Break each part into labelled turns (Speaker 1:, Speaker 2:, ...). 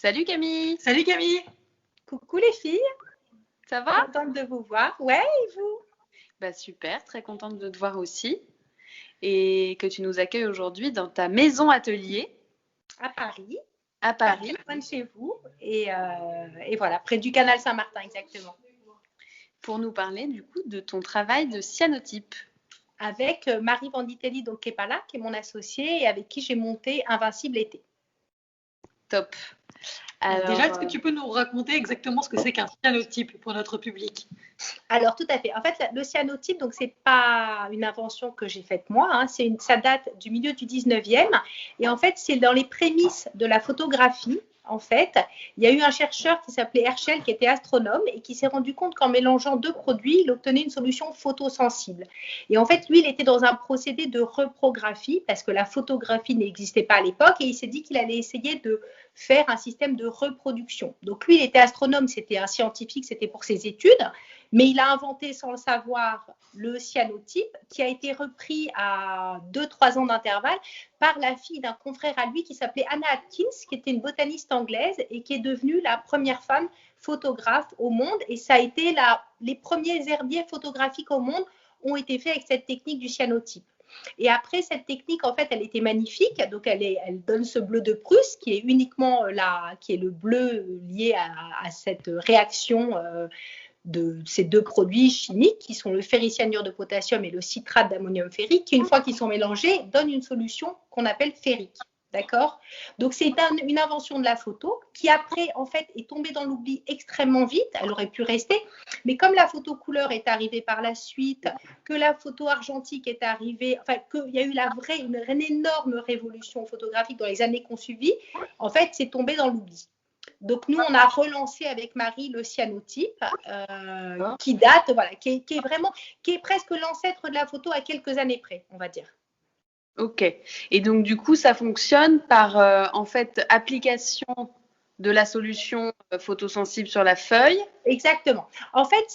Speaker 1: Salut Camille,
Speaker 2: Salut Camille.
Speaker 3: Coucou les filles,
Speaker 1: ça va?
Speaker 3: contente de vous voir. Ouais, et vous?
Speaker 1: Bah super, très contente de te voir aussi et que tu nous accueilles aujourd'hui dans ta maison atelier
Speaker 3: À Paris,
Speaker 1: à
Speaker 3: pas
Speaker 1: Paris
Speaker 3: très loin de chez vous. Et voilà, près du canal Saint-Martin, exactement.
Speaker 1: pour nous parler du coup de ton travail de cyanotype.
Speaker 3: Avec Marie Vanditelli, donc qui n'est pas là, qui est mon associée et avec qui j'ai monté Invincible été.
Speaker 1: Top.
Speaker 2: Déjà, est-ce que tu peux nous raconter exactement ce que c'est qu'un cyanotype pour notre public?
Speaker 3: Alors, tout à fait. En fait, le cyanotype, donc, c'est pas une invention que j'ai faite moi. Ça date du milieu du 19e. Et en fait, c'est dans les prémices de la photographie. En fait, il y a eu un chercheur qui s'appelait Herschel, qui était astronome et qui s'est rendu compte qu'en mélangeant deux produits, il obtenait une solution photosensible. Et en fait, lui, il était dans un procédé de reprographie parce que la photographie n'existait pas à l'époque et il s'est dit qu'il allait essayer de faire un système de reproduction. Donc lui, il était astronome, c'était un scientifique, c'était pour ses études, mais il a inventé sans le savoir le cyanotype qui a été repris à 2-3 ans d'intervalle par la fille d'un confrère à lui qui s'appelait Anna Atkins, qui était une botaniste anglaise et qui est devenue la première femme photographe au monde. Et ça a été les premiers herbiers photographiques au monde ont été faits avec cette technique du cyanotype. Et après, cette technique, en fait, elle était magnifique. Donc, elle donne ce bleu de Prusse qui est uniquement qui est le bleu lié à cette réaction de ces deux produits chimiques qui sont le ferricyanure de potassium et le citrate d'ammonium ferrique, qui, une fois qu'ils sont mélangés, donnent une solution qu'on appelle ferrique. D'accord? Donc, c'est une invention de la photo qui, après, en fait, est tombée dans l'oubli extrêmement vite. Elle aurait pu rester. Mais comme la photo couleur est arrivée par la suite, que la photo argentique est arrivée, enfin, qu'il y a eu une énorme révolution photographique dans les années qu'on suivi, en fait, c'est tombé dans l'oubli. Donc, nous, on a relancé avec Marie le cyanotype qui date, voilà, qui est presque l'ancêtre de la photo à quelques années près, on va dire.
Speaker 1: Ok. Et donc du coup, ça fonctionne par en fait application de la solution photosensible sur la feuille.
Speaker 3: Exactement. En fait,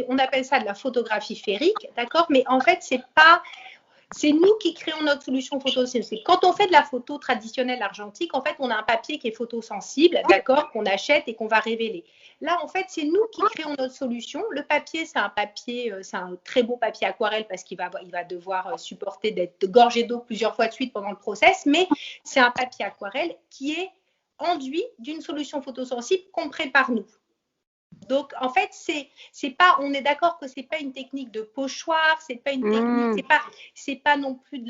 Speaker 3: on appelle ça de la photographie ferrique, d'accord? Mais en fait, c'est nous qui créons notre solution photosensible. Quand on fait de la photo traditionnelle argentique, en fait, on a un papier qui est photosensible, d'accord, qu'on achète et qu'on va révéler. Là, en fait, c'est nous qui créons notre solution. Le papier, c'est un très beau papier aquarelle parce qu'il va devoir supporter d'être gorgé d'eau plusieurs fois de suite pendant le process, mais c'est un papier aquarelle qui est enduit d'une solution photosensible qu'on prépare nous. Donc, en fait, on est d'accord que c'est pas une technique de pochoir, c'est pas une technique, c'est pas non plus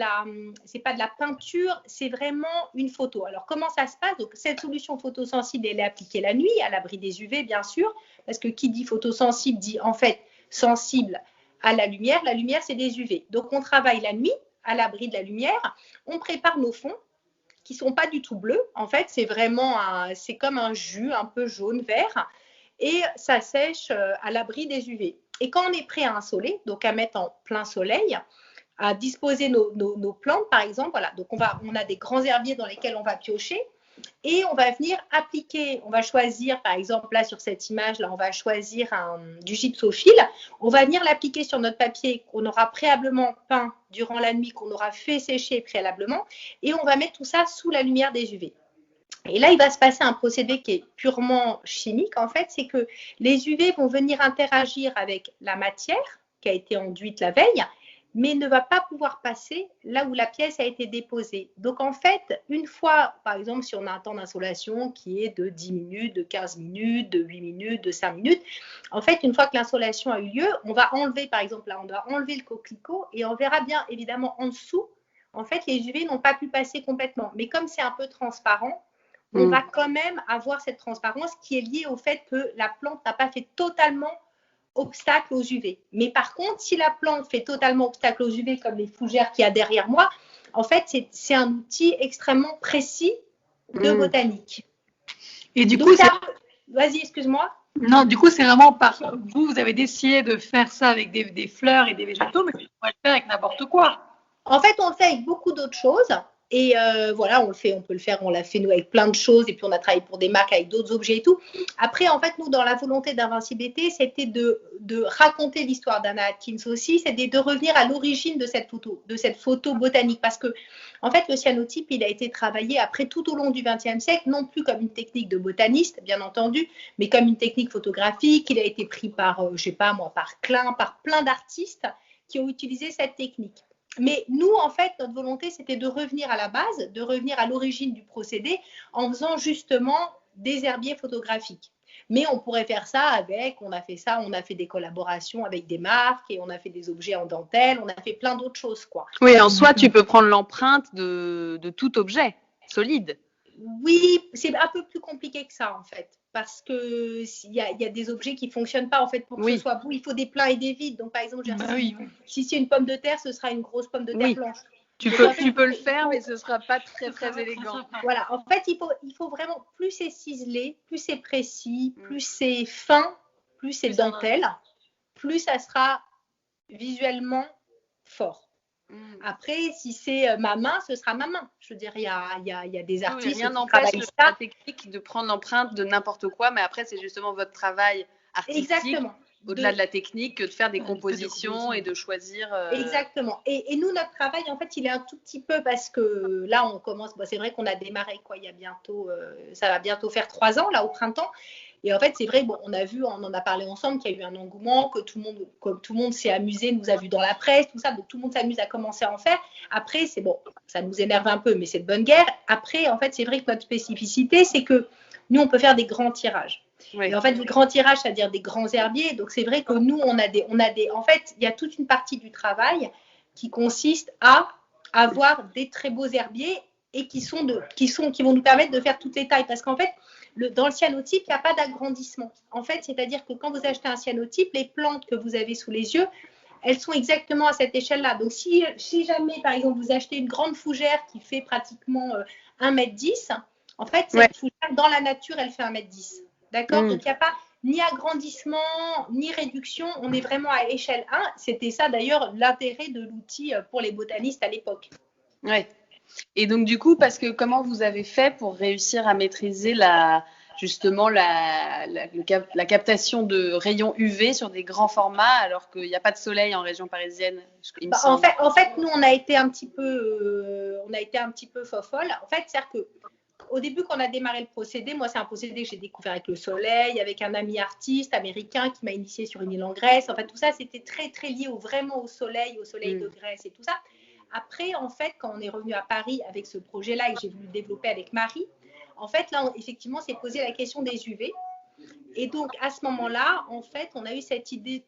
Speaker 3: c'est pas de la peinture, c'est vraiment une photo. Alors, comment ça se passe? Donc, cette solution photosensible, elle est appliquée la nuit, à l'abri des UV, bien sûr, parce que qui dit photosensible dit en fait sensible à la lumière. La lumière, c'est des UV. Donc, on travaille la nuit, à l'abri de la lumière, on prépare nos fonds qui sont pas du tout bleus. En fait, c'est comme un jus un peu jaune, vert. Et ça sèche à l'abri des UV. Et quand on est prêt à insoler, donc à mettre en plein soleil, à disposer nos plantes, par exemple, voilà, donc on a des grands herbiers dans lesquels on va piocher et on va venir appliquer, on va choisir, par exemple, là sur cette image, là, on va choisir du gypsophile, on va venir l'appliquer sur notre papier qu'on aura préalablement peint durant la nuit, qu'on aura fait sécher préalablement, et on va mettre tout ça sous la lumière des UV. Et là, il va se passer un procédé qui est purement chimique, en fait, c'est que les UV vont venir interagir avec la matière qui a été enduite la veille, mais ne va pas pouvoir passer là où la pièce a été déposée. Donc, en fait, une fois, par exemple, si on a un temps d'insolation qui est de 10 minutes, de 15 minutes, de 8 minutes, de 5 minutes, en fait, une fois que l'insolation a eu lieu, on va enlever, par exemple, là, on doit enlever le coquelicot et on verra bien, évidemment, en dessous, en fait, les UV n'ont pas pu passer complètement. Mais comme c'est un peu transparent, on va quand même avoir cette transparence qui est liée au fait que la plante n'a pas fait totalement obstacle aux UV. Mais par contre, si la plante fait totalement obstacle aux UV, comme les fougères qu'il y a derrière moi, en fait, c'est un outil extrêmement précis de botanique.
Speaker 2: Et du coup,
Speaker 3: vas-y, excuse-moi.
Speaker 2: Non, du coup, c'est vraiment vous avez décidé de faire ça avec des fleurs et des végétaux, mais vous pouvez le faire avec n'importe quoi.
Speaker 3: En fait, on le fait avec beaucoup d'autres choses. Et voilà, on peut le faire, on l'a fait nous avec plein de choses, et puis on a travaillé pour des marques avec d'autres objets et tout. Après, en fait, nous, dans la volonté d'Invincibilité, c'était de raconter l'histoire d'Anna Atkins aussi, c'était de revenir à l'origine de cette photo botanique, parce que, en fait, le cyanotype, il a été travaillé après tout au long du XXe siècle, non plus comme une technique de botaniste, bien entendu, mais comme une technique photographique. Il a été pris par, je sais pas moi, par Klein, par plein d'artistes qui ont utilisé cette technique. Mais nous, en fait, notre volonté, c'était de revenir à la base, de revenir à l'origine du procédé en faisant justement des herbiers photographiques. Mais on pourrait faire ça on a fait des collaborations avec des marques et on a fait des objets en dentelle, on a fait plein d'autres choses, quoi.
Speaker 1: Oui, en soi, tu peux prendre l'empreinte de tout objet solide.
Speaker 3: Oui, c'est un peu plus compliqué que ça, en fait. Parce qu'il y a des objets qui ne fonctionnent pas, en fait, pour que ce soit beau. Il faut des pleins et des vides. Donc, par exemple, si c'est une pomme de terre, ce sera une grosse pomme de terre blanche.
Speaker 1: Tu peux le faire, mais ce ne sera pas très, très élégant.
Speaker 3: Voilà, en fait, il faut vraiment, plus c'est ciselé, plus c'est précis, plus c'est fin, plus c'est dentelle, plus ça sera visuellement fort. Après, si c'est ma main, ce sera ma main. Je veux dire, il y a des artistes
Speaker 1: rien n'empêche la technique de prendre l'empreinte de n'importe quoi, mais après, c'est justement votre travail artistique.
Speaker 3: Exactement.
Speaker 1: Au-delà de la technique, que de faire des compositions et de choisir.
Speaker 3: Exactement. Et nous, notre travail, en fait, il est un tout petit peu, parce que là, on commence. C'est vrai qu'on a démarré, quoi. Il y a bientôt, ça va bientôt faire 3 ans, là, au printemps. Et en fait, c'est vrai, on en a parlé ensemble, qu'il y a eu un engouement, que tout le monde s'est amusé, nous a vu dans la presse, tout ça, donc tout le monde s'amuse à commencer à en faire. Après, c'est bon, ça nous énerve un peu, mais c'est de bonne guerre. Après, en fait, c'est vrai que notre spécificité, c'est que nous, on peut faire des grands tirages. Oui. Et en fait, des grands tirages, c'est-à-dire des grands herbiers. Donc, c'est vrai que nous, en fait, il y a toute une partie du travail qui consiste à avoir des très beaux herbiers et qui vont nous permettre de faire toutes les tailles. Parce qu'en fait, dans le cyanotype, il n'y a pas d'agrandissement. En fait, c'est-à-dire que quand vous achetez un cyanotype, les plantes que vous avez sous les yeux, elles sont exactement à cette échelle-là. Donc, si jamais, par exemple, vous achetez une grande fougère qui fait pratiquement 1,10 m, en fait, cette fougère, dans la nature, elle fait 1,10 m. D'accord ? Donc, il n'y a pas ni agrandissement, ni réduction. On est vraiment à échelle 1. C'était ça, d'ailleurs, l'intérêt de l'outil pour les botanistes à l'époque.
Speaker 1: Oui. Et donc, du coup, parce que comment vous avez fait pour réussir à maîtriser la captation de rayons UV sur des grands formats alors qu'il n'y a pas de soleil en région parisienne?
Speaker 3: En fait, nous, on a été un petit peu fofolle. En fait, c'est-à-dire qu'au début, quand on a démarré le procédé, moi, c'est un procédé que j'ai découvert avec le soleil, avec un ami artiste américain qui m'a initié sur une île en Grèce. En fait, tout ça, c'était très, très lié vraiment au soleil de Grèce et tout ça. Après, en fait, quand on est revenu à Paris avec ce projet-là et que j'ai voulu le développer avec Marie, en fait, là, effectivement, on s'est posé la question des UV. Et donc, à ce moment-là, en fait, on a eu cette idée,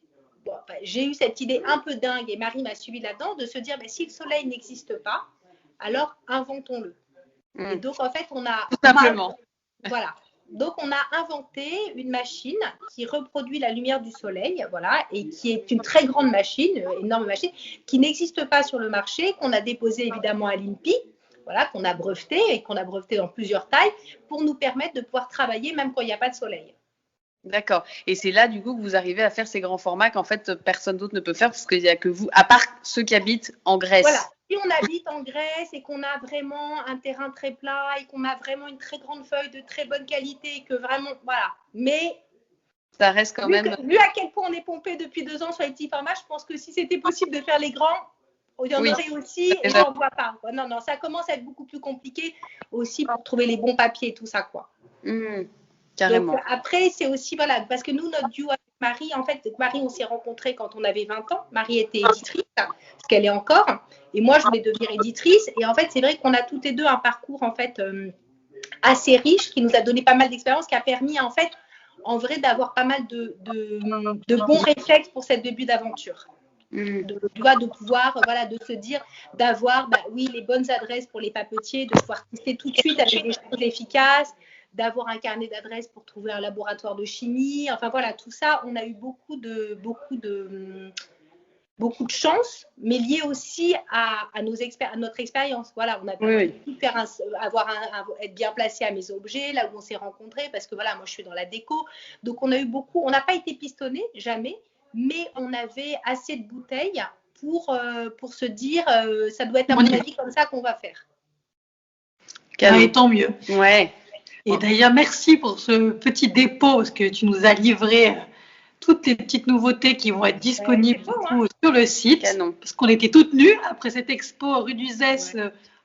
Speaker 3: j'ai eu cette idée un peu dingue, et Marie m'a suivi là-dedans, de se dire, si le soleil n'existe pas, alors inventons-le. Et donc, en fait, on a...
Speaker 1: Tout simplement.
Speaker 3: Voilà. Donc, on a inventé une machine qui reproduit la lumière du soleil, voilà, et qui est une très grande machine, une énorme machine, qui n'existe pas sur le marché, qu'on a déposée évidemment à l'INPI, voilà, qu'on a breveté et qu'on a breveté dans plusieurs tailles pour nous permettre de pouvoir travailler même quand il n'y a pas de soleil.
Speaker 1: D'accord. Et c'est là, du coup, que vous arrivez à faire ces grands formats qu'en fait, personne d'autre ne peut faire parce qu'il n'y a que vous, à part ceux qui habitent en Grèce.
Speaker 3: Voilà. Si on habite en Grèce et qu'on a vraiment un terrain très plat et qu'on a vraiment une très grande feuille de très bonne qualité, que vraiment, voilà. Mais
Speaker 1: ça reste quand même...
Speaker 3: Vu à quel point on est pompé depuis 2 ans sur les petits formats, je pense que si c'était possible de faire les grands, il y en aurait aussi, et on ne voit pas. Non, ça commence à être beaucoup plus compliqué aussi pour trouver les bons papiers et tout ça, quoi.
Speaker 1: Carrément.
Speaker 3: Donc, après, c'est aussi, voilà, parce que nous, notre duo avec Marie, en fait, Marie, on s'est rencontrés quand on avait 20 ans. Marie était éditrice, parce qu'elle est encore, et moi, je voulais devenir éditrice. Et en fait, c'est vrai qu'on a toutes les deux un parcours, en fait, assez riche, qui nous a donné pas mal d'expérience, qui a permis, en fait, en vrai, d'avoir pas mal de bons réflexes pour cette début d'aventure. De pouvoir, voilà, de se dire, d'avoir, les bonnes adresses pour les papetiers, de pouvoir tester tout de suite avec des choses efficaces, d'avoir un carnet d'adresses pour trouver un laboratoire de chimie. Enfin, voilà, tout ça, on a eu beaucoup de chance, mais lié aussi à notre expérience. Voilà, on a pu être bien placé à mes objets, là où on s'est rencontrés, parce que voilà, moi je suis dans la déco. Donc on n'a pas été pistonné, jamais, mais on avait assez de bouteilles pour se dire, ça doit être à mon avis comme ça qu'on va faire.
Speaker 2: Et tant mieux.
Speaker 1: Ouais.
Speaker 2: Et d'ailleurs, merci pour ce petit dépôt, parce que tu nous as livré toutes les petites nouveautés qui vont être disponibles sur le site.
Speaker 1: Canon.
Speaker 2: Parce qu'on était toutes nues après cette expo rue d'Uzès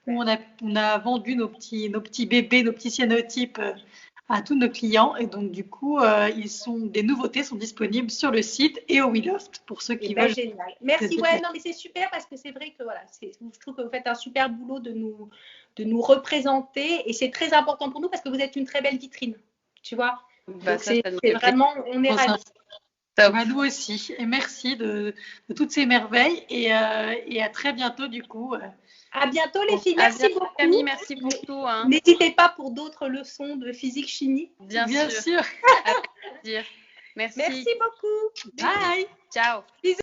Speaker 2: où on a vendu nos petits bébés, nos petits cyanotypes à tous nos clients. Et donc, du coup, des nouveautés sont disponibles sur le site et au WeLoft pour ceux qui veulent.
Speaker 3: Génial. Merci. Ouais, non, mais c'est super parce que c'est vrai que voilà, je trouve que vous faites un super boulot de nous représenter et c'est très important pour nous parce que vous êtes une très belle vitrine. Tu vois, c'est vraiment, on est ravis.
Speaker 2: Nous aussi. Et merci de toutes ces merveilles et à très bientôt du coup.
Speaker 3: À bientôt les filles. Merci beaucoup.
Speaker 1: Camille, merci pour tout. Hein.
Speaker 3: N'hésitez pas pour d'autres leçons de physique-chimie.
Speaker 1: Bien sûr.
Speaker 2: Merci.
Speaker 1: Merci beaucoup.
Speaker 3: Bye.
Speaker 1: Ciao.
Speaker 3: Bisous.